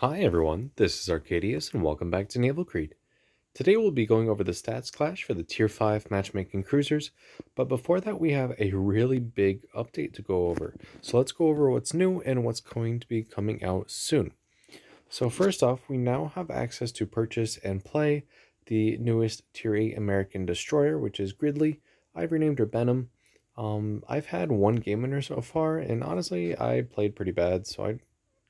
Hi everyone, this is Arcadius and welcome back to Naval Creed. Today we'll be going over the stats clash for the Tier 5 matchmaking cruisers, but before that we have a really big update to go over. So let's go over what's new and what's going to be coming out soon. So first off, we now have access to purchase and play the newest Tier 8 American destroyer, which is Gridley. I've renamed her Benham. I've had one game in her so far, and honestly, I played pretty bad, so I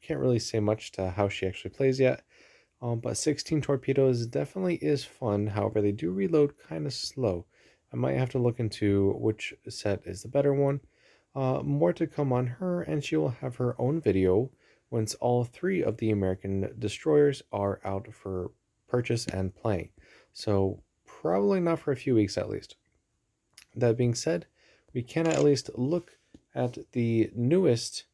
can't really say much to how she actually plays yet. But 16 torpedoes definitely is fun. However, they do reload kind of slow. I might have to look into which set is the better one. More to come on her, and she will have her own video once all three of the American destroyers are out for purchase and playing. So probably not for a few weeks at least. That being said, we can at least look at the newest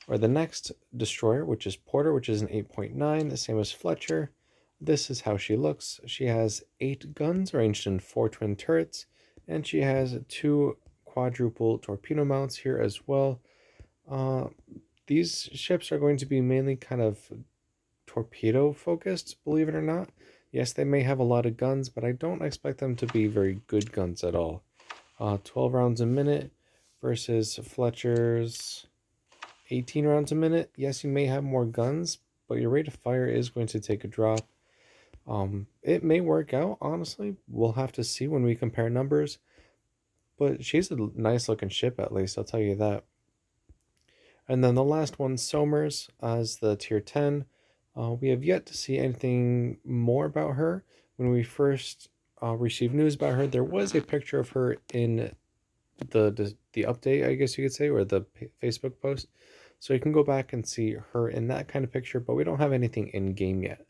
or the next destroyer, which is Porter, which is an 8.9, the same as Fletcher. This is how she looks. She has 8 guns ranged in 4 twin turrets, and she has 2 quadruple torpedo mounts here as well. These ships are going to be mainly kind of torpedo focused, believe it or not. Yes, they may have a lot of guns, but I don't expect them to be very good guns at all. 12 rounds a minute versus Fletcher's 18 rounds a minute. Yes, you may have more guns, but your rate of fire is going to take a drop. It may work out, honestly. We'll have to see when we compare numbers. But she's a nice looking ship, at least, I'll tell you that. And then the last one, Somers, as the tier 10. We have yet to see anything more about her. When we first received news about her, there was a picture of her in the update, I guess you could say, or the Facebook post. So you can go back and see her in that kind of picture, but we don't have anything in game yet.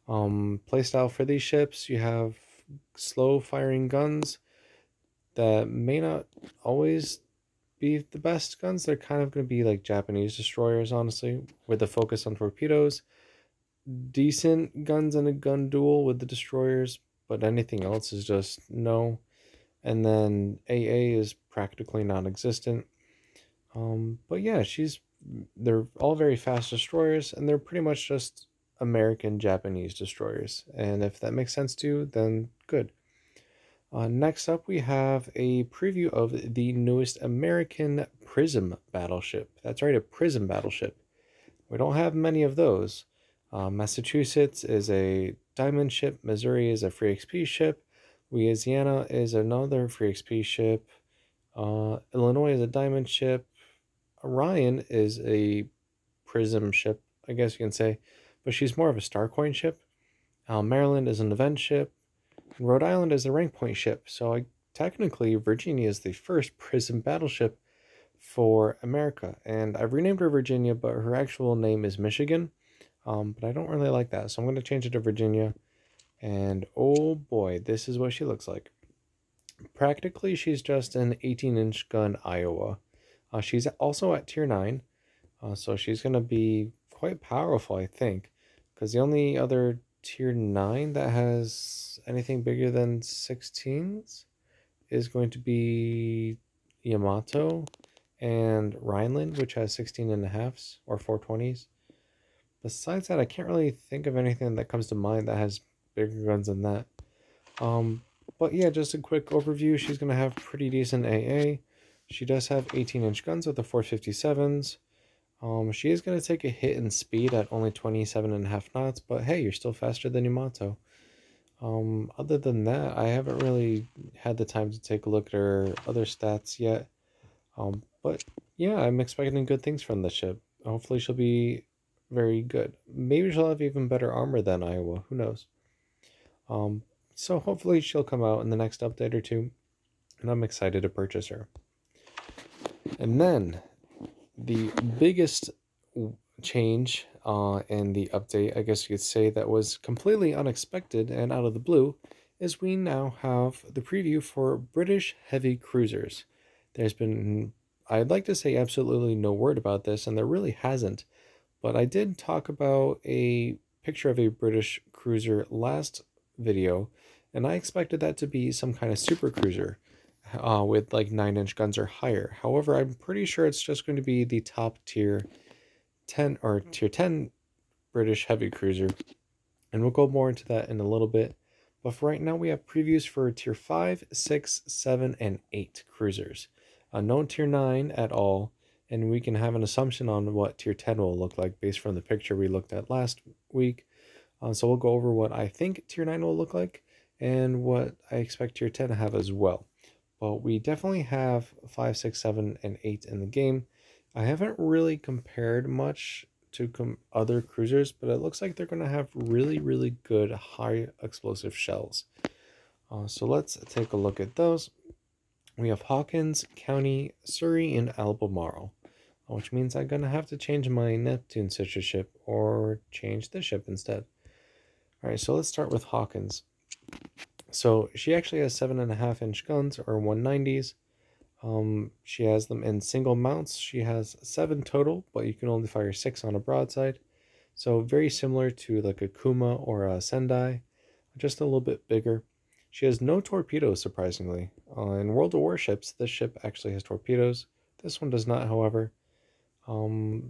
Playstyle for these ships, you have slow firing guns that may not always be the best guns. They're kind of going to be like Japanese destroyers, honestly, with the focus on torpedoes. Decent guns in a gun duel with the destroyers, but anything else is just no. And then AA is practically non-existent. But yeah, they're all very fast destroyers, and they're pretty much just American Japanese destroyers. And if that makes sense to you, then good. Next up, we have a preview of the newest American Prism battleship. That's right, a Prism battleship. We don't have many of those. Massachusetts is a diamond ship. Missouri is a free XP ship. Louisiana is another free XP ship. Illinois is a diamond ship. Orion is a prism ship, I guess you can say, but she's more of a star coin ship. Maryland is an event ship. And Rhode Island is a rank point ship. So technically, Virginia is the first prism battleship for America. And I've renamed her Virginia, but her actual name is Michigan. But I don't really like that, so I'm going to change it to Virginia. And oh boy, this is what she looks like. Practically, she's just an 18-inch gun Iowa. She's also at tier 9, so she's going to be quite powerful, I think, because the only other tier 9 that has anything bigger than 16s is going to be Yamato and Rhineland, which has 16.5s or 420s. Besides that, I can't really think of anything that comes to mind that has bigger guns than that. But yeah, just a quick overview. She's going to have pretty decent AA. She does have 18-inch guns with the 457s. She is going to take a hit in speed at only 27.5 knots, but hey, you're still faster than Yamato. Other than that, I haven't really had the time to take a look at her other stats yet. But yeah, I'm expecting good things from the ship. Hopefully she'll be very good. Maybe she'll have even better armor than Iowa. Who knows? So hopefully she'll come out in the next update or two, and I'm excited to purchase her. And then the biggest change in the update, I guess you could say, that was completely unexpected and out of the blue, is we now have the preview for British heavy cruisers. There's been, I'd like to say, absolutely no word about this, and there really hasn't. But I did talk about a picture of a British cruiser last video, and I expected that to be some kind of super cruiser with like 9-inch guns or higher. However, I'm pretty sure it's just going to be the top tier 10 or tier 10 British heavy cruiser. And we'll go more into that in a little bit. But for right now, we have previews for Tier 5, 6, 7, and 8 cruisers. No Tier 9 at all, and we can have an assumption on what Tier 10 will look like based from the picture we looked at last week. So we'll go over what I think Tier 9 will look like and what I expect Tier 10 to have as well. But we definitely have 5, 6, 7, and 8 in the game. I haven't really compared much to other cruisers, but it looks like they're going to have really, really good high explosive shells. So let's take a look at those. We have Hawkins, County, Surrey, and Albemarle, which means I'm going to have to change my Neptune sister ship or change this ship instead. Alright, so let's start with Hawkins. So she actually has 7.5-inch guns or 190s. She has them in single mounts. She has 7 total, but you can only fire 6 on a broadside. So very similar to like a Kuma or a Sendai, just a little bit bigger. She has no torpedoes, surprisingly. In World of Warships, this ship actually has torpedoes. This one does not, however.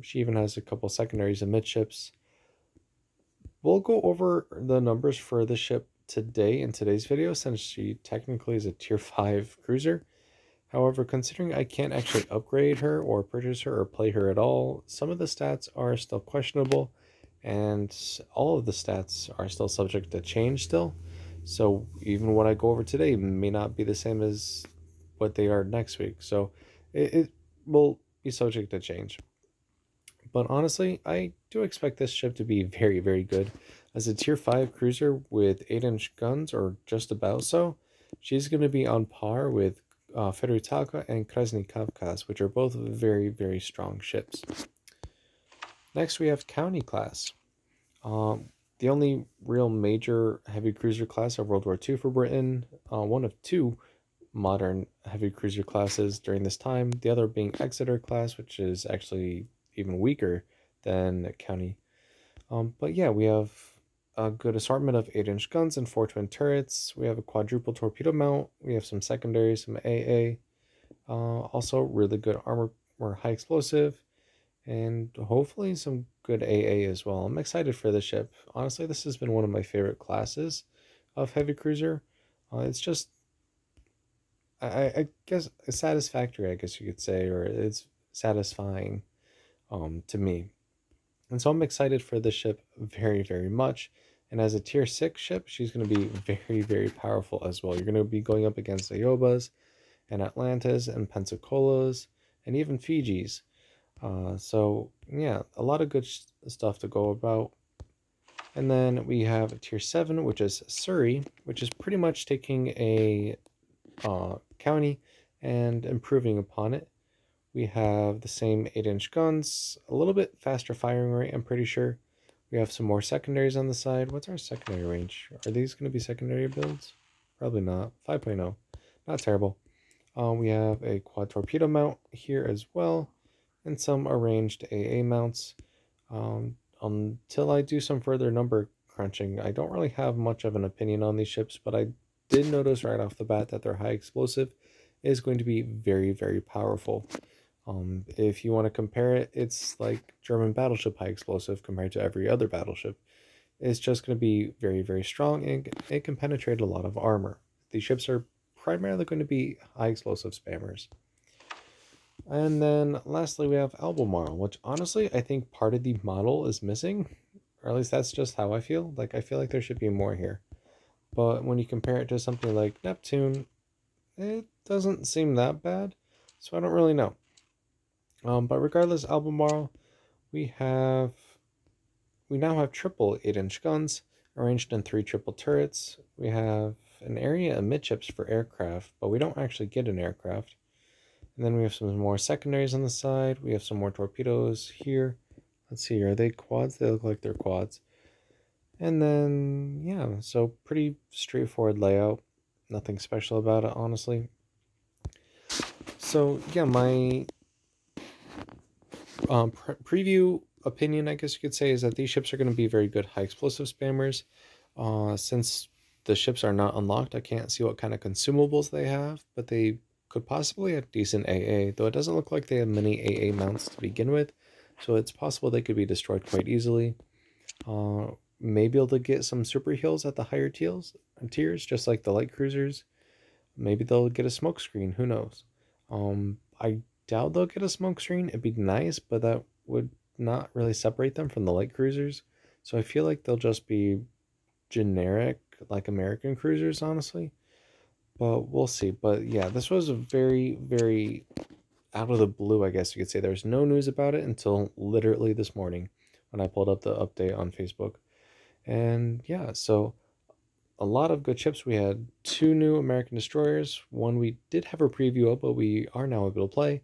She even has a couple secondaries and midships. We'll go over the numbers for the ship today in today's video, since she technically is a Tier 5 cruiser. However, considering I can't actually upgrade her or purchase her or play her at all, some of the stats are still questionable, and all of the stats are still subject to change still. So even what I go over today may not be the same as what they are next week. So it will be subject to change. But honestly, I do expect this ship to be very, very good. As a Tier 5 cruiser with 8-inch guns, or just about so, she's going to be on par with Furutaka and Chrysler Kavkaz, which are both very, very strong ships. Next, we have County class. The only real major heavy cruiser class of World War II for Britain. One of 2 modern heavy cruiser classes during this time. The other being Exeter class, which is actually even weaker than County. But yeah, we have a good assortment of 8-inch guns and 4 twin turrets. We have a quadruple torpedo mount. We have some secondaries, some AA. Also really good armor or high explosive, and hopefully some good AA as well. I'm excited for the ship. Honestly, this has been one of my favorite classes of heavy cruiser. It's just, I guess, satisfactory, I guess you could say, or it's satisfying to me. And so I'm excited for this ship very, very much. And as a Tier 6 ship, she's going to be very, very powerful as well. You're going to be going up against Iobas and Atlantas and Pensacola's and even Fiji's. So yeah, a lot of good stuff to go about. And then we have a Tier 7, which is Surrey, which is pretty much taking a county and improving upon it. We have the same 8-inch guns, a little bit faster firing rate, I'm pretty sure. We have some more secondaries on the side. What's our secondary range? Are these going to be secondary builds? Probably not. 5.0. Not terrible. We have a quad torpedo mount here as well, and some arranged AA mounts. Until I do some further number crunching, I don't really have much of an opinion on these ships, but I did notice right off the bat that their high explosive is going to be very, very powerful. If you want to compare it, it's like German battleship high explosive compared to every other battleship. It's just going to be very, very strong, and it can penetrate a lot of armor. These ships are primarily going to be high explosive spammers. And then lastly, we have Albemarle, which honestly, I think part of the model is missing, or at least that's just how I feel. Like, I feel like there should be more here. But when you compare it to something like Neptune, it doesn't seem that bad, so I don't really know. But regardless, Albemarle, we now have triple 8-inch guns arranged in 3 triple turrets. We have an area of midships for aircraft, but we don't actually get an aircraft. And then we have some more secondaries on the side. We have some more torpedoes here. Let's see, are they quads? They look like they're quads. And then, yeah, so pretty straightforward layout. Nothing special about it, honestly. So, yeah, my preview opinion, I guess you could say, is that these ships are going to be very good high explosive spammers. Since the ships are not unlocked, I can't see what kind of consumables they have, but they could possibly have decent AA, though it doesn't look like they have many AA mounts to begin with, so it's possible they could be destroyed quite easily. Maybe able to get some super heals at the higher tiers, just like the light cruisers. Maybe they'll get a smoke screen. Who knows? I doubt they'll get a smoke screen. It'd be nice, but that would not really separate them from the light cruisers. So I feel like they'll just be generic, like American cruisers, honestly. But we'll see. But yeah, this was a very, very out of the blue, I guess you could say. There's no news about it until literally this morning when I pulled up the update on Facebook. And yeah, so a lot of good ships. We had two new American destroyers. One we did have a preview of, but we are now able to play.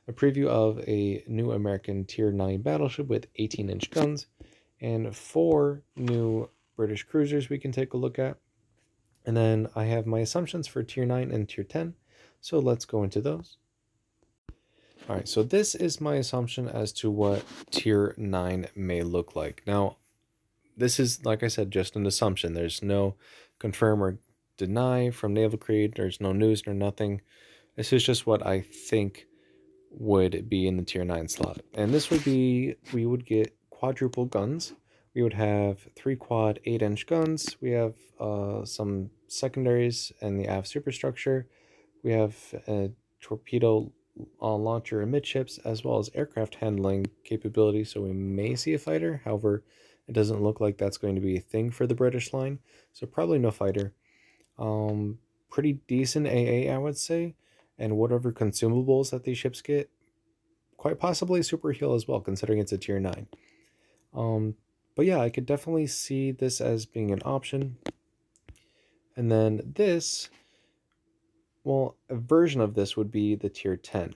A preview of a new American Tier 9 battleship with 18-inch guns, and 4 new British cruisers we can take a look at. And then I have my assumptions for Tier 9 and Tier 10, so let's go into those. Alright, so this is my assumption as to what Tier 9 may look like. Now, this is, like I said, just an assumption. There's no confirm or deny from Naval Creed. There's no news nor nothing. This is just what I think would be in the Tier 9 slot. And this would be, we would get quadruple guns. We would have 3 quad 8-inch guns. We have some secondaries and the aft superstructure. We have a torpedo launcher amidships, as well as aircraft handling capability. So we may see a fighter. However, it doesn't look like that's going to be a thing for the British line. So probably no fighter. Pretty decent AA, I would say. And whatever consumables that these ships get, quite possibly super heal as well, considering it's a Tier 9. But yeah, I could definitely see this as being an option. And then this, well, a version of this would be the Tier 10.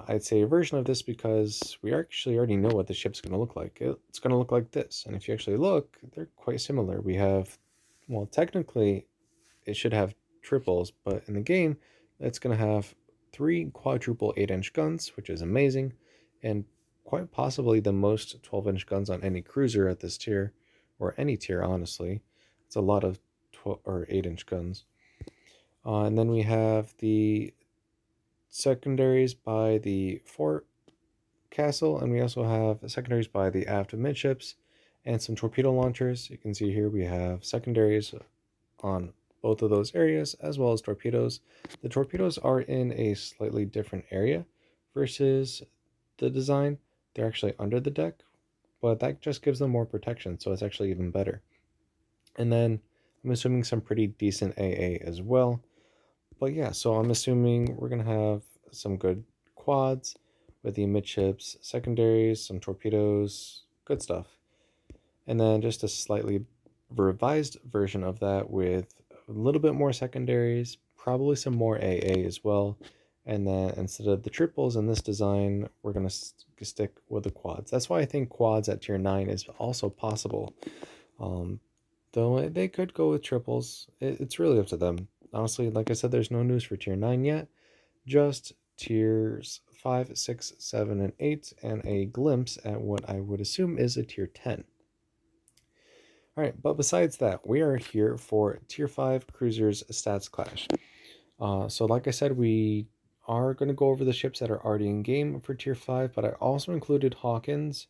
I'd say a version of this because we actually already know what the ship's going to look like. It's going to look like this. And if you actually look, they're quite similar. We have, well, technically, it should have triples, but in the game, it's going to have 3 quadruple 8-inch guns, which is amazing, and quite possibly the most 12-inch guns on any cruiser at this tier, or any tier, honestly. It's a lot of 12 or 8-inch guns. And then we have the secondaries by the fort castle, and we also have secondaries by the aft midships and some torpedo launchers. You can see here we have secondaries on both of those areas, as well as torpedoes. The torpedoes are in a slightly different area versus the design. They're actually under the deck, but that just gives them more protection, so it's actually even better. And then I'm assuming some pretty decent AA as well. But yeah, so I'm assuming we're going to have some good quads with the amidships, secondaries, some torpedoes, good stuff. And then just a slightly revised version of that with a little bit more secondaries, probably some more AA as well. And then instead of the triples in this design, we're going to stick with the quads. That's why I think quads at Tier 9 is also possible. Though they could go with triples. It's really up to them. Honestly, like I said, there's no news for Tier 9 yet. Just Tiers 5, 6, 7, and 8, and a glimpse at what I would assume is a Tier 10. Alright, but besides that, we are here for Tier 5 Cruisers Stats Clash. So like I said, we are going to go over the ships that are already in game for Tier 5, but I also included Hawkins.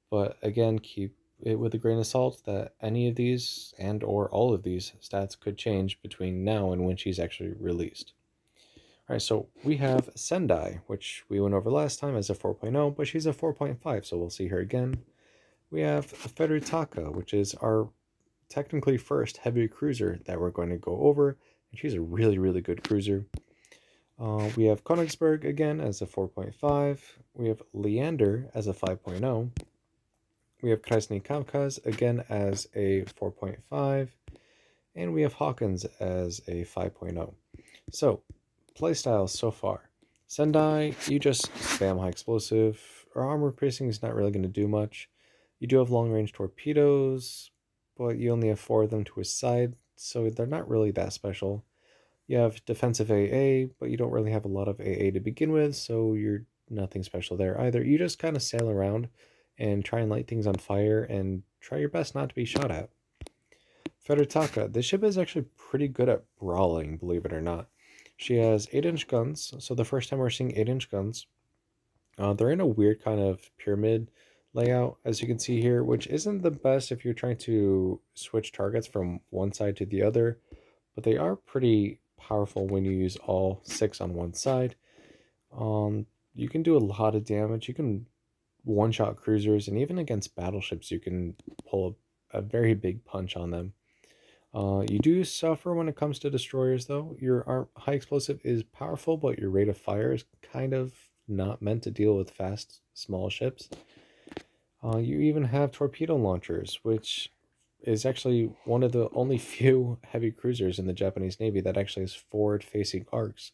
But again, keep it with a grain of salt that any of these and or all of these stats could change between now and when she's actually released. Alright, so we have Sendai, which we went over last time as a 4.0, but she's a 4.5, so we'll see her again. We have Furutaka, which is our technically first heavy cruiser that we're going to go over, and she's a really, really good cruiser. We have Konigsberg again as a 4.5. We have Leander as a 5.0. We have Chrysler Kavkaz again as a 4.5. And we have Hawkins as a 5.0. So, playstyles so far. Sendai, you just spam high explosive. Our armor piercing is not really going to do much. You do have long-range torpedoes, but you only have 4 of them to a side, so they're not really that special. You have defensive AA, but you don't really have a lot of AA to begin with, so you're nothing special there either. You just kind of sail around and try and light things on fire and try your best not to be shot at. Furutaka, this ship is actually pretty good at brawling, believe it or not. She has 8-inch guns, so the first time we're seeing 8-inch guns. They're in a weird kind of pyramid layout, as you can see here, which isn't the best if you're trying to switch targets from one side to the other, but they are pretty powerful when you use all 6 on one side. You can do a lot of damage. You can one-shot cruisers, and even against battleships, you can pull a very big punch on them. You do suffer when it comes to destroyers, though. Your high explosive is powerful, but your rate of fire is kind of not meant to deal with fast, small ships. You even have torpedo launchers, which is actually one of the only few heavy cruisers in the Japanese Navy that actually has forward-facing arcs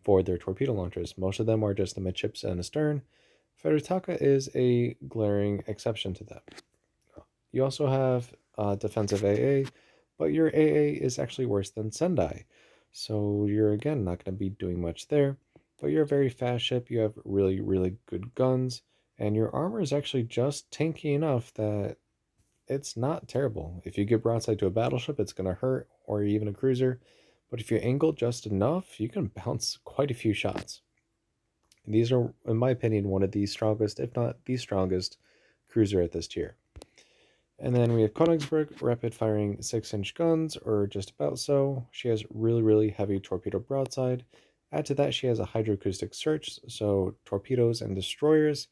for their torpedo launchers. Most of them are just amidships and astern. Furutaka is a glaring exception to that. You also have defensive AA, but your AA is actually worse than Sendai. So you're again not going to be doing much there, but you're a very fast ship. You have really, really good guns, and your armor is actually just tanky enough that it's not terrible. If you get broadside to a battleship, it's going to hurt, or even a cruiser. But if you angle just enough, you can bounce quite a few shots. These are, in my opinion, one of the strongest, if not the strongest, cruiser at this tier. And then we have Konigsberg, rapid-firing 6-inch guns, or just about so. She has really, really heavy torpedo broadside. Add to that, she has a hydroacoustic search, so torpedoes and destroyers.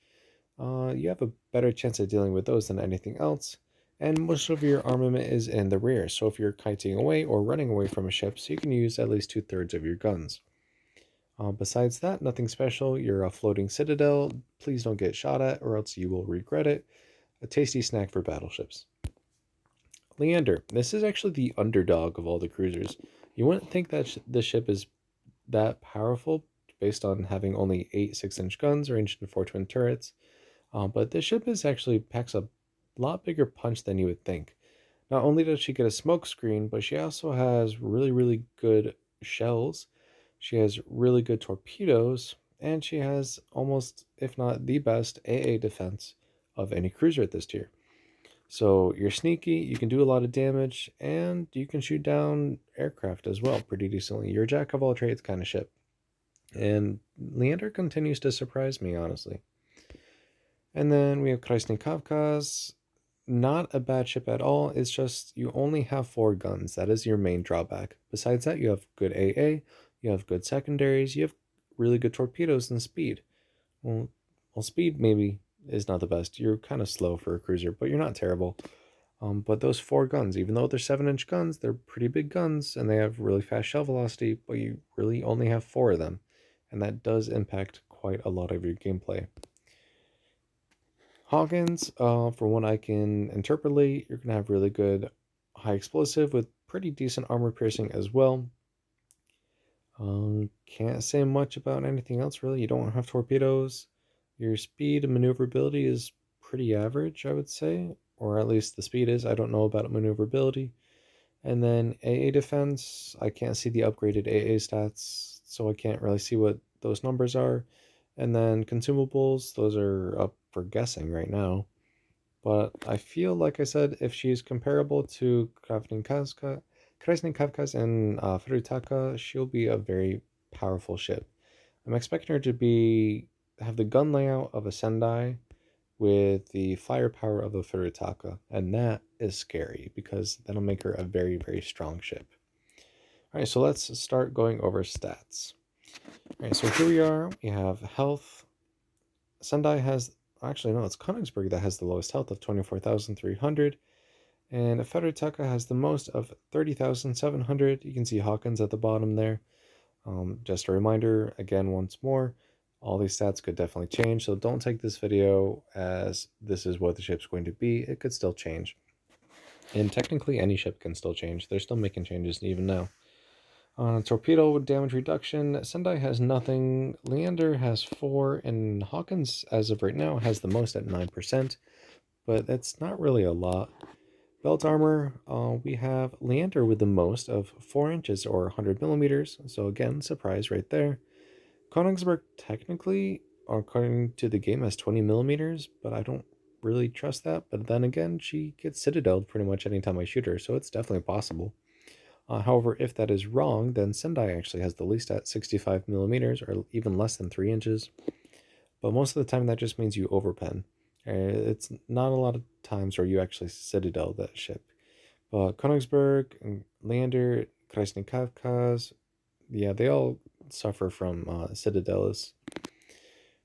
You have a better chance of dealing with those than anything else. And most of your armament is in the rear, so if you're kiting away or running away from a ship, so you can use at least 2/3 of your guns. Besides that, nothing special. You're a floating citadel. Please don't get shot at, or else you will regret it. A tasty snack for battleships. Leander. This is actually the underdog of all the cruisers. You wouldn't think that this ship is that powerful based on having only 8 6-inch guns ranged in 4 twin turrets, but this ship actually packs a lot bigger punch than you would think. Not only does she get a smoke screen, but she also has really, really good shells. She has really good torpedoes, and she has almost, if not the best, AA defense of any cruiser at this tier. So you're sneaky, you can do a lot of damage, and you can shoot down aircraft as well pretty decently. You're a jack of all trades kind of ship. And Leander continues to surprise me, honestly. And then we have Chrysler Kavkaz. Not a bad ship at all. It's just you only have 4 guns. That is your main drawback. Besides that, you have good AA, you have good secondaries, you have really good torpedoes and speed. Well, speed maybe is not the best. You're kind of slow for a cruiser, but you're not terrible. But those 4 guns, even though they're 7-inch guns, they're pretty big guns, and they have really fast shell velocity, but you really only have 4 of them. And that does impact quite a lot of your gameplay. Hawkins, from what I can interpolate, you're going to have really good high explosive with pretty decent armor piercing as well. Can't say much about anything else really. You don't have torpedoes. Your speed and maneuverability is pretty average, I would say, or at least the speed is. I don't know about maneuverability. And then AA defense, I can't see the upgraded AA stats, so I can't really see what those numbers are. And then consumables, those are up for guessing right now. But I feel, like I said, if she's comparable to Chrysler Kavkaz and Furutaka, she'll be a very powerful ship. I'm expecting her to have the gun layout of a Sendai with the firepower of a Furutaka, and that is scary because that'll make her a very, very strong ship. Alright, so let's start going over stats. Alright, so here we are. We have health. Sendai has, actually no, it's Konigsberg that has the lowest health of 24,300. And Furutaka has the most of 30,700. You can see Hawkins at the bottom there. Just a reminder, again, once more, all these stats could definitely change, so don't take this video as this is what the ship's going to be. It could still change. And technically, any ship can still change. They're still making changes even now. Torpedo with damage reduction, Sendai has nothing, Leander has 4, and Hawkins, as of right now, has the most at 9%, but that's not really a lot. Belt armor, we have Leander with the most of 4 inches or 100 millimeters, so again, surprise right there. Koningsberg technically, according to the game, has 20 millimeters, but I don't really trust that. But then again, she gets citadeled pretty much anytime I shoot her, so it's definitely possible. However, if that is wrong, then Sendai actually has the least at 65 millimeters, or even less than 3 inches. But most of the time, that just means you overpen. It's not a lot of times where you actually citadel that ship. But Königsberg, and Leander, Chrysler Kavkaz, yeah, they all suffer from citadels.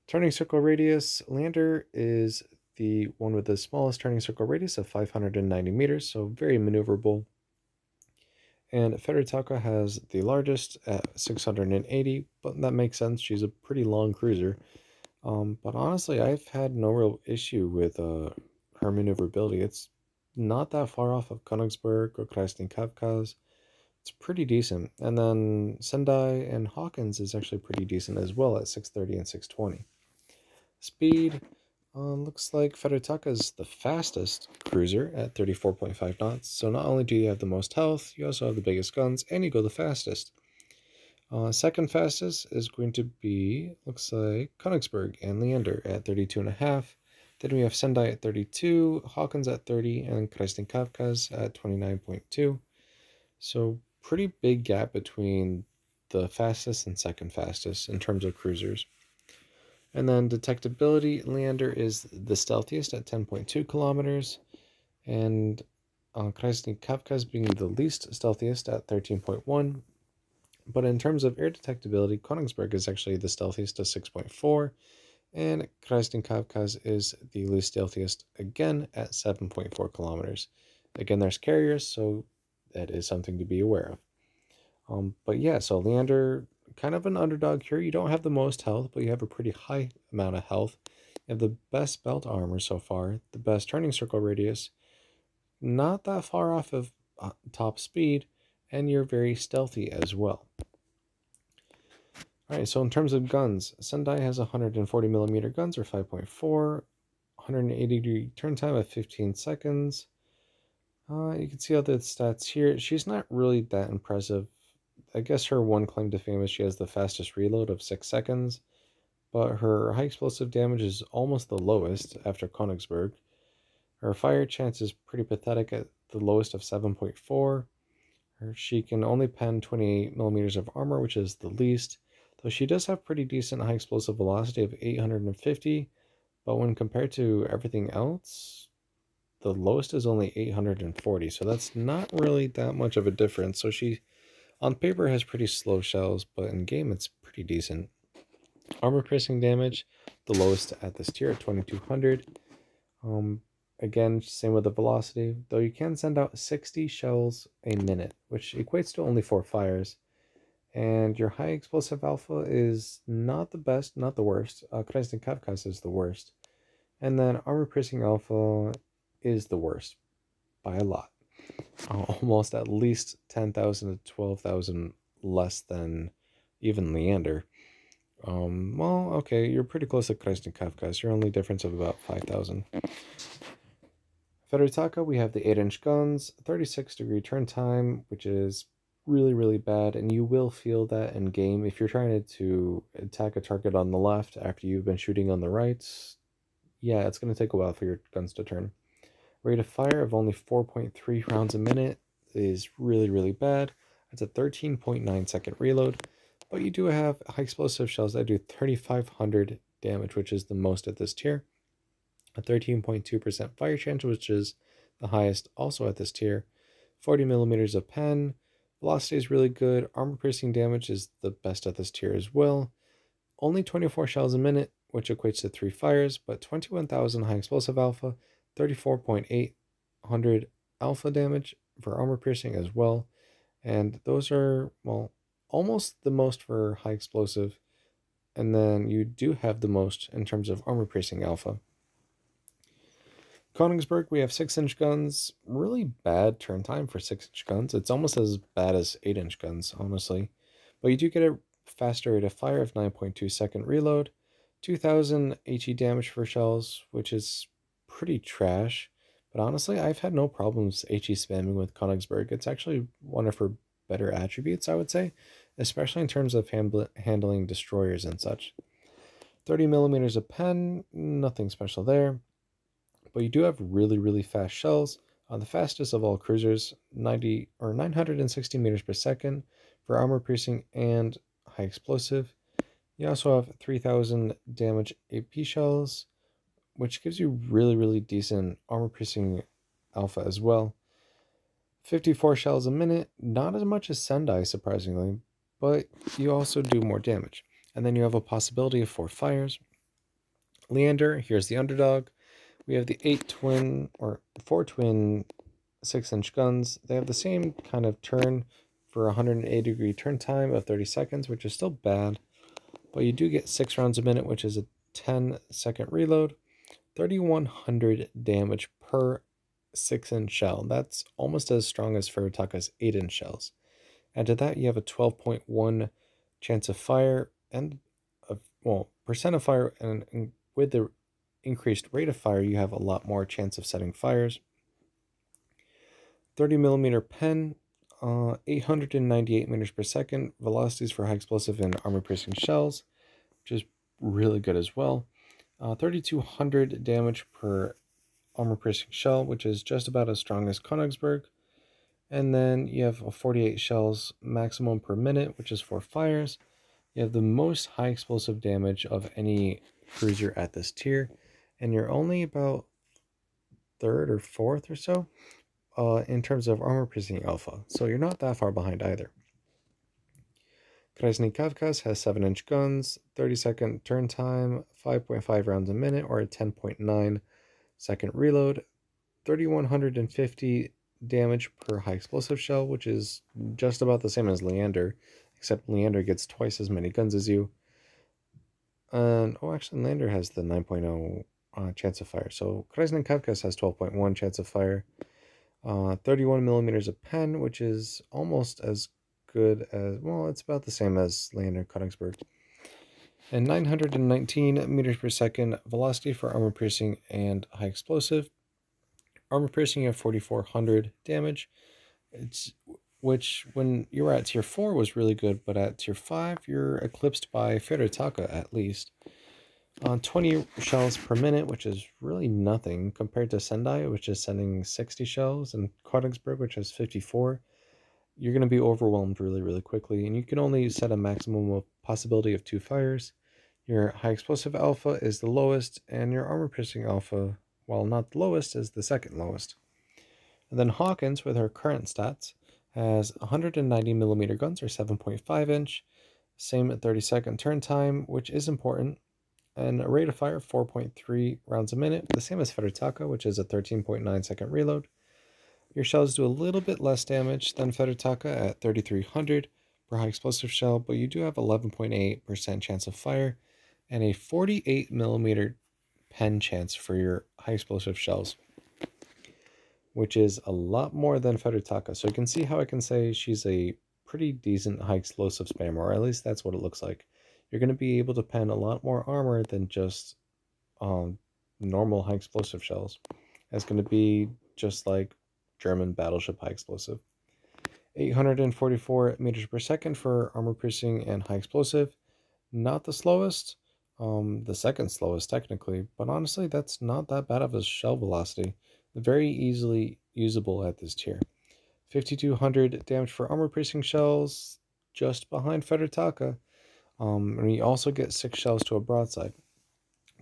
Turning circle radius, Leander is the one with the smallest turning circle radius of 590 meters, so very maneuverable. And Furutaka has the largest at 680, but that makes sense. She's a pretty long cruiser. But honestly, I've had no real issue with her maneuverability. It's not that far off of Konigsberg or Chrysler Kavkaz. It's pretty decent. And then Sendai and Hawkins is actually pretty decent as well at 630 and 620. Speed, looks like Furutaka is the fastest cruiser at 34.5 knots. So not only do you have the most health, you also have the biggest guns, and you go the fastest. Second fastest is going to be, looks like, Konigsberg and Leander at 32.5. Then we have Sendai at 32, Hawkins at 30, and Chrysler Kavkaz at 29.2. So pretty big gap between the fastest and second fastest in terms of cruisers. And then Detectability, Leander is the stealthiest at 10.2 kilometers, and Chrysler Kavkaz being the least stealthiest at 13.1. But in terms of air detectability, Koningsberg is actually the stealthiest at 6.4, and Chrysler Kavkaz is the least stealthiest again at 7.4 kilometers. Again, there's carriers, so that is something to be aware of. But yeah, so Leander, kind of an underdog here. You don't have the most health, but you have a pretty high amount of health. You have the best belt armor so far, the best turning circle radius, not that far off of top speed, and you're very stealthy as well. Alright, so in terms of guns, Sendai has 140mm guns, or 5.4, 180-degree turn time of 15 seconds. You can see all the stats here. She's not really that impressive. I guess her one claim to fame is she has the fastest reload of 6 seconds, but her high explosive damage is almost the lowest after Konigsberg. Her fire chance is pretty pathetic at the lowest of 7.4. She can only pen 28mm of armor, which is the least, though she does have pretty decent high explosive velocity of 850, but when compared to everything else, the lowest is only 840, so that's not really that much of a difference. So she, on paper, has pretty slow shells, but in game it's pretty decent. Armor piercing damage, the lowest at this tier at 2200. Again, same with the velocity, though you can send out 60 shells a minute, which equates to only 4 fires. And your high explosive alpha is not the best, not the worst. Chrysler Kavkaz is the worst. And then armor piercing alpha is the worst by a lot. Almost at least 10,000 to 12,000 less than even Leander. Well, okay, you're pretty close to Chrysler Kavkaz. Your only difference of about 5,000. Furutaka, we have the 8-inch guns, 36-degree turn time, which is really, really bad, and you will feel that in game if you're trying to attack a target on the left after you've been shooting on the right. Yeah, it's going to take a while for your guns to turn. Rate of fire of only 4.3 rounds a minute is really, really bad. It's a 13.9-second reload, but you do have high explosive shells that do 3,500 damage, which is the most at this tier. A 13.2% fire chance, which is the highest also at this tier. 40mm of pen. Velocity is really good. Armor piercing damage is the best at this tier as well. Only 24 shells a minute, which equates to 3 fires, but 21,000 high explosive alpha, 34.800 alpha damage for armor piercing as well. And those are, well, almost the most for high explosive. And then you do have the most in terms of armor piercing alpha. Koningsberg, we have 6-inch guns. Really bad turn time for 6-inch guns. It's almost as bad as 8-inch guns, honestly. But you do get a faster rate of fire of 9.2-second reload. 2,000 HE damage for shells, which is pretty trash. But honestly, I've had no problems HE spamming with Konigsberg. It's actually one of her better attributes, I would say, especially in terms of handling destroyers and such. 30mm of pen, nothing special there. But you do have really, really fast shells. The fastest of all cruisers, 960 meters per second for armor piercing and high explosive. You also have 3,000 damage AP shells, which gives you really decent armor-piercing alpha as well. 54 shells a minute, not as much as Sendai, surprisingly, but you also do more damage. And then you have a possibility of 4 fires. Leander, here's the underdog. We have the 4 twin 6-inch guns. They have the same kind of turn for 180-degree turn time of 30 seconds, which is still bad, but you do get 6 rounds a minute, which is a 10-second reload, 3,100 damage per 6-inch shell. That's almost as strong as Furutaka's 8-inch shells. Add to that, you have a 12.1 chance of fire and percent of fire, and with the increased rate of fire, you have a lot more chance of setting fires. 30mm pen, 898 meters per second, velocities for high explosive and armor-piercing shells, which is really good as well. 3,200 damage per armor-piercing shell, which is just about as strong as Konigsberg. And then you have 48 shells maximum per minute, which is 4 fires. You have the most high explosive damage of any cruiser at this tier, and you're only about 3rd or 4th or so in terms of armor-piercing alpha, so you're not that far behind either. Chrysler Kavkaz has 7-inch guns, 30-second turn time, 5.5 rounds a minute, or a 10.9-second reload, 3,150 damage per high explosive shell, which is just about the same as Leander, except Leander gets twice as many guns as you. And actually, Leander has the 9.0 chance of fire, so Chrysler Kavkaz has 12.1 chance of fire. 31mm of pen, which is almost as good as, well, it's about the same as Leander Koningsberg. And 919 meters per second velocity for armor piercing and high explosive. Armor piercing, you have 4,400 damage, which when you were at tier 4 was really good, but at tier 5 you're eclipsed by Furutaka at least. 20 shells per minute, which is really nothing compared to Sendai, which is sending 60 shells, and Koningsberg, which has 54. You're going to be overwhelmed really quickly, and you can only set a maximum of possibility of 2 fires. Your high explosive alpha is the lowest, and your armor piercing alpha, while not the lowest, is the 2nd lowest. And then Hawkins, with her current stats, has 190mm guns, or 7.5 inch, same at 30-second turn time, which is important, and a rate of fire of 4.3 rounds a minute, the same as Furutaka, which is a 13.9-second reload. Your shells do a little bit less damage than Furutaka at 3,300 per high explosive shell, but you do have 11.8% chance of fire and a 48mm pen chance for your high explosive shells, which is a lot more than Furutaka. So you can see how I can say she's a pretty decent high explosive spammer, or at least that's what it looks like. You're going to be able to pen a lot more armor than just normal high explosive shells. It's going to be just like German battleship high explosive. 844 meters per second for armor piercing and high explosive. Not the slowest, the 2nd slowest technically, but honestly that's not that bad of a shell velocity. Very easily usable at this tier. 5,200 damage for armor piercing shells, just behind Furutaka. And you also get 6 shells to a broadside.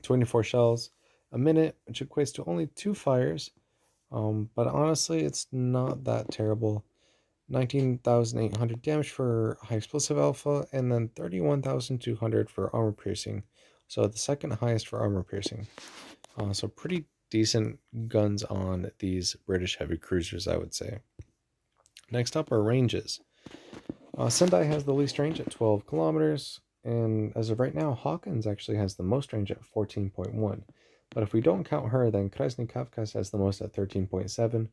24 shells a minute, which equates to only 2 fires. But honestly, it's not that terrible. 19,800 damage for high explosive alpha, and then 31,200 for armor piercing. So the 2nd highest for armor piercing. So pretty decent guns on these British heavy cruisers, I would say. Next up are ranges. Sendai has the least range at 12 kilometers. And as of right now, Hawkins actually has the most range at 14.1. But if we don't count her, then Chrysler Kavkaz has the most at 13.7.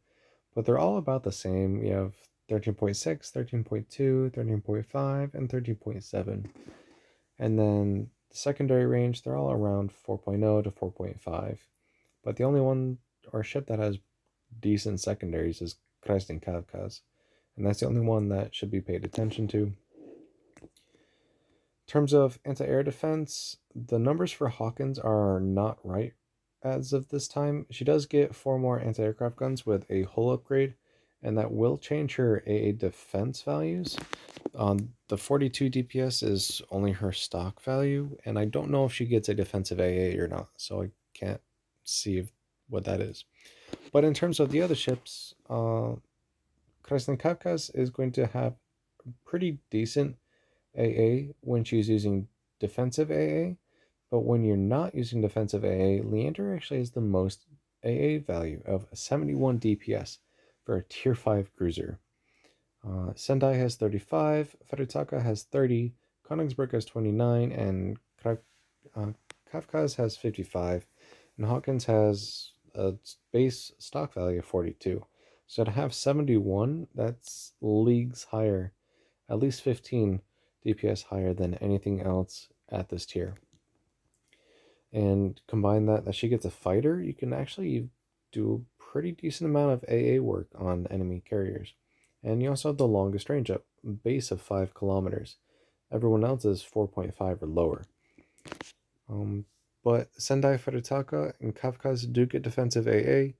But they're all about the same. You have 13.6, 13.2, 13.5, and 13.7. And then the secondary range, they're all around 4.0 to 4.5. But the only one or ship that has decent secondaries is Chrysler Kavkaz. And that's the only one that should be paid attention to. In terms of anti-air defense, the numbers for Hawkins are not right as of this time. She does get 4 more anti-aircraft guns with a hull upgrade, and that will change her AA defense values. The 42 DPS is only her stock value, and I don't know if she gets a defensive AA or not, so I can't see what that is. But in terms of the other ships, Chrysler Kavkaz is going to have pretty decent AA when she's using defensive AA, but when you're not using defensive AA, Leander actually has the most AA value of 71 DPS for a tier 5 cruiser. Sendai has 35, Furutaka has 30, Konigsberg has 29, and Kavkaz has 55, and Hawkins has a base stock value of 42. So to have 71, that's leagues higher, at least 15 DPS higher than anything else at this tier. And combine that she gets a fighter, you can actually do a pretty decent amount of AA work on enemy carriers. And you also have the longest range up, base of 5 kilometers. Everyone else is 4.5 or lower. But Sendai, Furutaka, and Kavkaz do get defensive AA,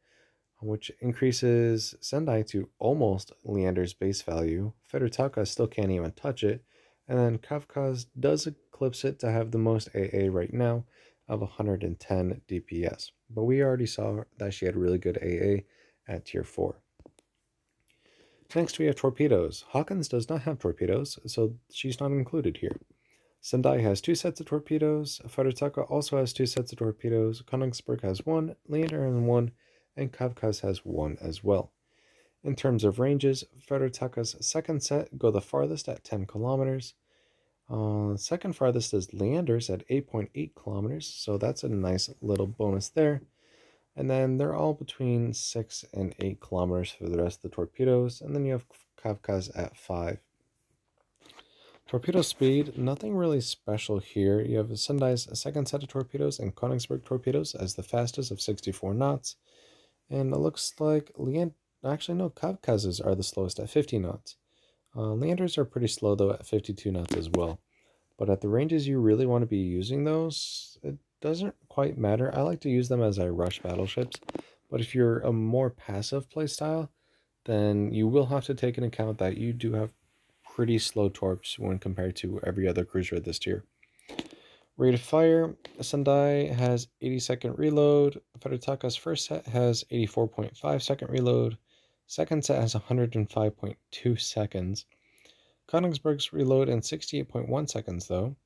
which increases Sendai to almost Leander's base value. Furutaka still can't even touch it. And then Kavkaz does eclipse it to have the most AA right now of 110 DPS. But we already saw that she had really good AA at tier 4. Next we have torpedoes. Hawkins does not have torpedoes, so she's not included here. Sendai has 2 sets of torpedoes, Furutaka also has 2 sets of torpedoes, Koningsberg has 1, Leander has 1, and Kavkaz has 1 as well. In terms of ranges, Furutaka's second set go the farthest at 10 kilometers. Second farthest is Leander's at 8.8 kilometers, so that's a nice little bonus there. And then they're all between 6 and 8 kilometers for the rest of the torpedoes. And then you have Kavkaz at 5. Torpedo speed, nothing really special here. You have Sendai's second set of torpedoes and Konigsberg torpedoes as the fastest of 64 knots. And it looks like Kavkaz's are the slowest at 50 knots. Leander's are pretty slow though at 52 knots as well. But at the ranges you really want to be using those, it doesn't quite matter. I like to use them as I rush battleships, but if you're a more passive playstyle, then you will have to take into account that you do have pretty slow torps when compared to every other cruiser at this tier. Rate of fire, Sendai has 80-second reload, Furutaka's first set has 84.5-second reload, second set has 105.2 seconds, Konigsberg's reload in 68.1 seconds though,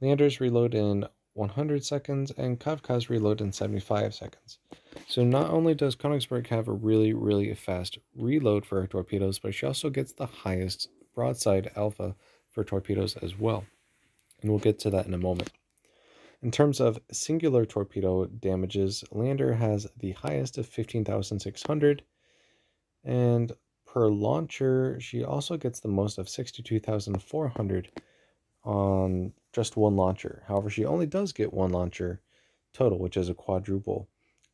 Leander's reload in 100 seconds, and Kavkaz reload in 75 seconds. So not only does Konigsberg have a really fast reload for her torpedoes, but she also gets the highest broadside alpha for torpedoes as well. And we'll get to that in a moment. In terms of singular torpedo damages, Leander has the highest of 15,600, and per launcher, she also gets the most of 62,400 on just one launcher. However, she only does get one launcher total, which is a quadruple.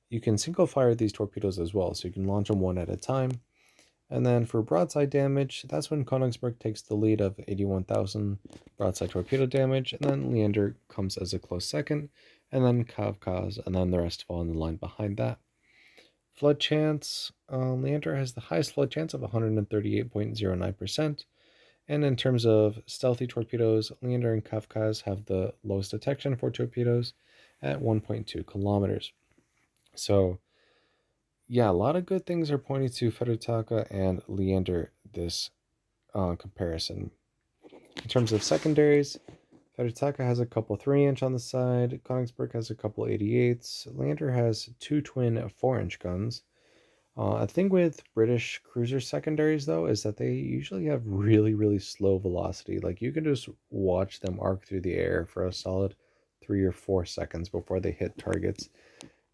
You can single fire these torpedoes as well, so you can launch them one at a time. And then for broadside damage, that's when Konigsberg takes the lead of 81,000 broadside torpedo damage, and then Leander comes as a close second, and then Kavkaz, and then the rest fall in the line behind that. Flood chance, Leander has the highest flood chance of 138.09%. And in terms of stealthy torpedoes, Leander and Kavkaz have the lowest detection for torpedoes at 1.2 kilometers. So, yeah, a lot of good things are pointing to Furutaka and Leander this comparison. In terms of secondaries, Furutaka has a couple 3-inch on the side, Konigsberg has a couple 88s, Leander has 2 twin 4-inch guns. A thing with British cruiser secondaries, though, is that they usually have really slow velocity. Like, you can just watch them arc through the air for a solid 3 or 4 seconds before they hit targets.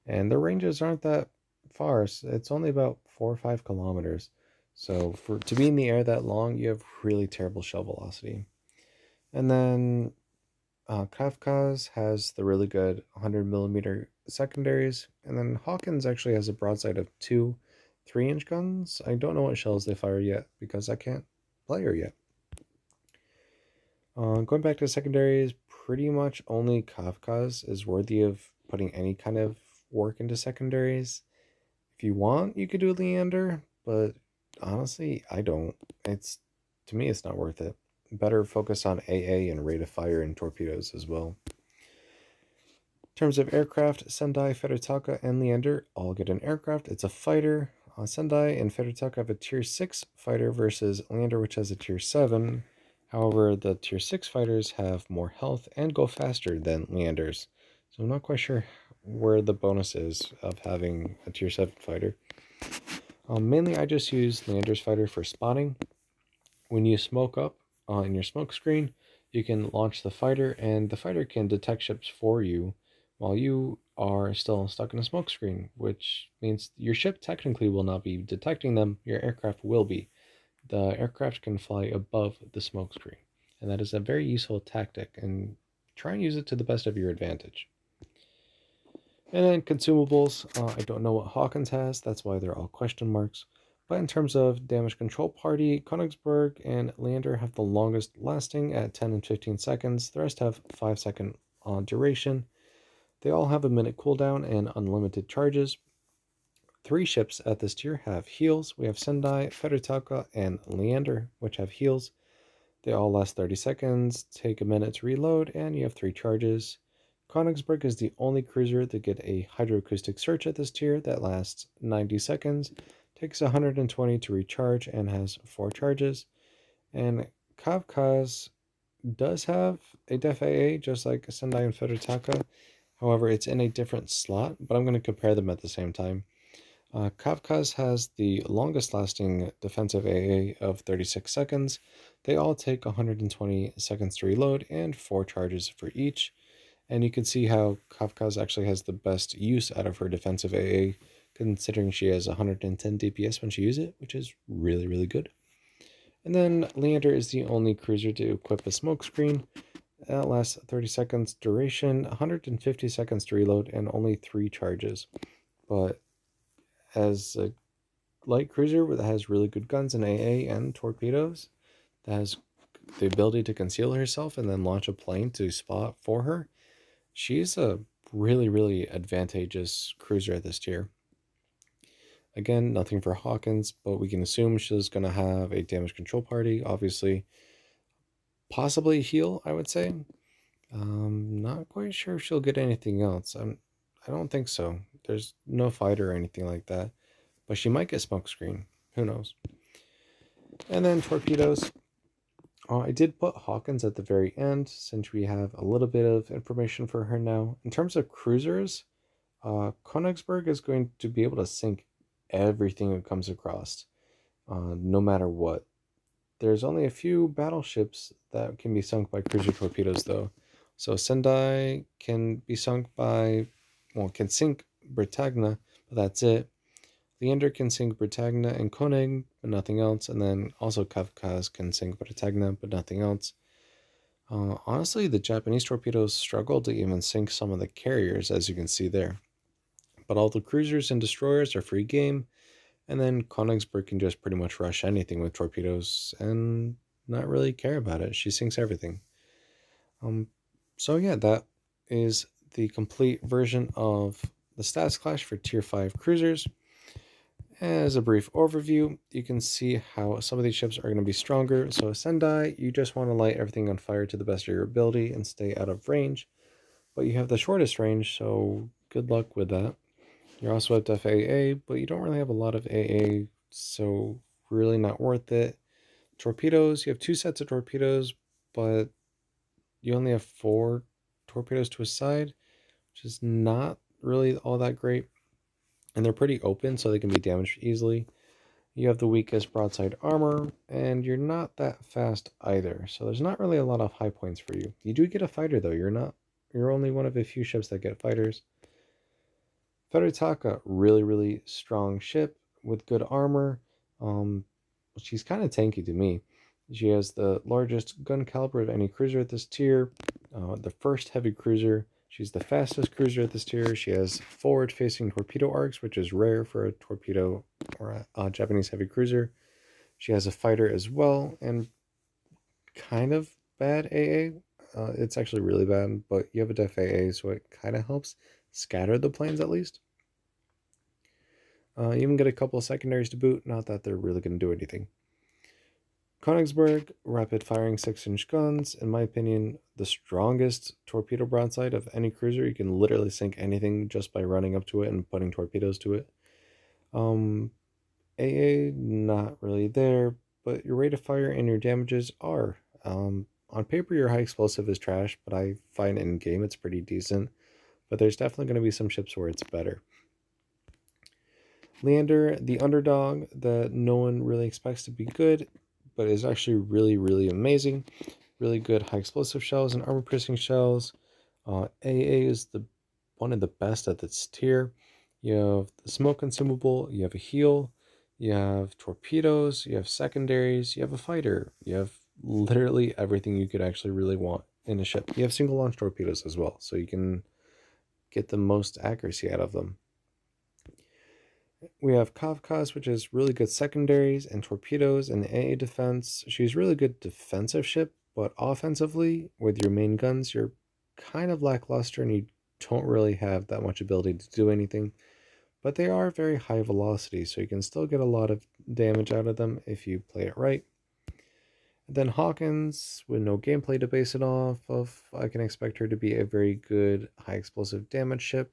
And their ranges aren't that far. It's only about 4 or 5 kilometers. So, to be in the air that long, you have really terrible shell velocity. And then Kavkaz has the really good 100mm secondaries. And then Hawkins actually has a broadside of 2 3-inch guns. I don't know what shells they fire yet because I can't play her yet. Going back to secondaries, pretty much only Kavkaz is worthy of putting any kind of work into secondaries. If you want, you could do Leander, but honestly, I don't. To me, it's not worth it. Better focus on AA and rate of fire and torpedoes as well. In terms of aircraft, Sendai, Furutaka, and Leander all get an aircraft. It's a fighter. Sendai and Furutaka have a tier 6 fighter versus Leander, which has a tier 7. However, the tier 6 fighters have more health and go faster than Leander's. So I'm not quite sure where the bonus is of having a tier 7 fighter. Mainly I just use Leander's fighter for spotting. When you smoke up in your smoke screen, you can launch the fighter, and the fighter can detect ships for you while you are still stuck in a smoke screen, which means your ship technically will not be detecting them, your aircraft will be. The aircraft can fly above the smoke screen, and that is a very useful tactic, and try and use it to the best of your advantage. And then consumables, I don't know what Hawkins has, that's why they're all question marks. But in terms of damage control party, Konigsberg and Leander have the longest lasting at 10 and 15 seconds. The rest have 5-second duration. They all have a minute cooldown and unlimited charges. 3 ships at this tier have heals. We have Sendai, Furutaka, and Leander, which have heals. They all last 30 seconds, take a minute to reload, and you have 3 charges. Konigsberg is the only cruiser to get a hydroacoustic search at this tier that lasts 90 seconds, takes 120 to recharge, and has 4 charges. And Kavkaz does have a def AA, just like Sendai and Furutaka. However, it's in a different slot, but I'm going to compare them at the same time. Kavkaz has the longest lasting defensive AA of 36 seconds. They all take 120 seconds to reload and 4 charges for each. And you can see how Kavkaz actually has the best use out of her defensive AA, considering she has 110 DPS when she uses it, which is really, really good. And then Leander is the only cruiser to equip a smoke screen. That lasts 30 seconds duration, 150 seconds to reload, and only 3 charges. But as a light cruiser that has really good guns and AA and torpedoes, that has the ability to conceal herself and then launch a plane to spot for her, she's a really, really advantageous cruiser at this tier. Again, nothing for Hawkins, but we can assume she's going to have a damage control party, obviously. Possibly heal, I would say. Not quite sure if she'll get anything else. I don't think so. There's no fighter or anything like that. But she might get smokescreen. Who knows? And then torpedoes. I did put Hawkins at the very end, since we have a little bit of information for her now. In terms of cruisers, Konigsberg is going to be able to sink everything it comes across, no matter what. There's only a few battleships that can be sunk by cruiser torpedoes, though. So Sendai can be sunk by, well, can sink Britannia, but that's it. Leander can sink Britannia and Koning, but nothing else. And then also Kavkaz can sink Britannia, but nothing else. Honestly, the Japanese torpedoes struggle to even sink some of the carriers, as you can see there. But all the cruisers and destroyers are free game. And then Konigsberg can just pretty much rush anything with torpedoes and not really care about it. She sinks everything. So yeah, that is the complete version of the stats clash for tier 5 cruisers. As a brief overview, you can see how some of these ships are going to be stronger. So Sendai, you just want to light everything on fire to the best of your ability and stay out of range. But you have the shortest range, so good luck with that. You're also at def AA, but you don't really have a lot of AA, so really not worth it. Torpedoes, you have 2 sets of torpedoes, but you only have 4 torpedoes to a side, which is not really all that great. And they're pretty open, so they can be damaged easily. You have the weakest broadside armor, and you're not that fast either, so there's not really a lot of high points for you. You do get a fighter, though. You're only one of a few ships that get fighters. Furutaka, really, really strong ship with good armor. She's kind of tanky to me. She has the largest gun caliber of any cruiser at this tier, the first heavy cruiser. She's the fastest cruiser at this tier. She has forward-facing torpedo arcs, which is rare for a torpedo or a Japanese heavy cruiser. She has a fighter as well, and kind of bad AA. It's actually really bad, but you have a def AA, so it kind of helps scatter the planes at least. You even get a couple of secondaries to boot, not that they're really going to do anything. Konigsberg, rapid firing 6-inch guns. In my opinion, the strongest torpedo broadside of any cruiser. You can literally sink anything just by running up to it and putting torpedoes to it. AA, not really there, but your rate of fire and your damages are. On paper, your high explosive is trash, but I find in game it's pretty decent. But there's definitely going to be some ships where it's better. Leander, the underdog that no one really expects to be good, but is actually really, really amazing. Really good high explosive shells and armor piercing shells. AA is one of the best at this tier. You have the smoke consumable, you have a heal, you have torpedoes, you have secondaries, you have a fighter, you have literally everything you could actually really want in a ship. You have single launch torpedoes as well, so you can get the most accuracy out of them. We have Kavkaz, which is really good secondaries and torpedoes and AA defense. She's really good defensive ship, but offensively, with your main guns, you're kind of lackluster and you don't really have that much ability to do anything. But they are very high velocity, so you can still get a lot of damage out of them if you play it right. And then Hawkins, with no gameplay to base it off of, I can expect her to be a very good high explosive damage ship.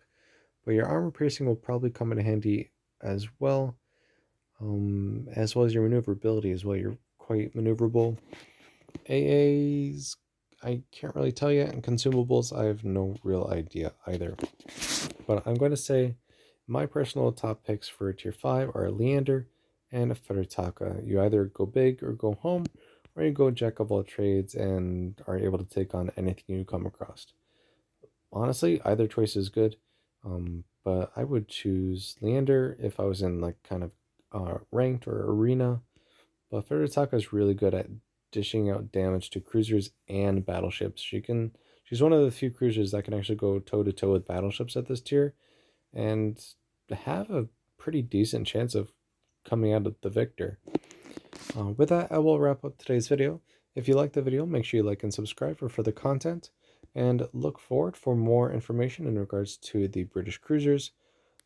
But your armor piercing will probably come in handy as well as your maneuverability as well. You're quite maneuverable. AAs, I can't really tell yet, and consumables, I have no real idea either. But I'm going to say my personal top picks for tier 5 are Leander and Furutaka. You either go big or go home, or you go jack of all trades and are able to take on anything you come across. Honestly, either choice is good. But I would choose Leander if I was in like kind of ranked or arena. But Furutaka is really good at dishing out damage to cruisers and battleships. She's one of the few cruisers that can actually go toe to toe with battleships at this tier, and have a pretty decent chance of coming out of the victor. With that, I will wrap up today's video. If you liked the video, make sure you like and subscribe for further content, and look forward for more information in regards to the British cruisers,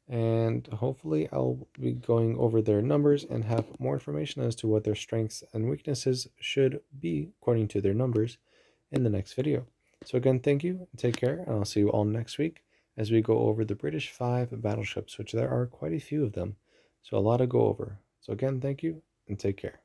and hopefully I'll be going over their numbers and have more information as to what their strengths and weaknesses should be according to their numbers in the next video. So again, thank you, take care, and I'll see you all next week as we go over the British 5 battleships, which there are quite a few of them, so a lot to go over. So again, thank you and take care.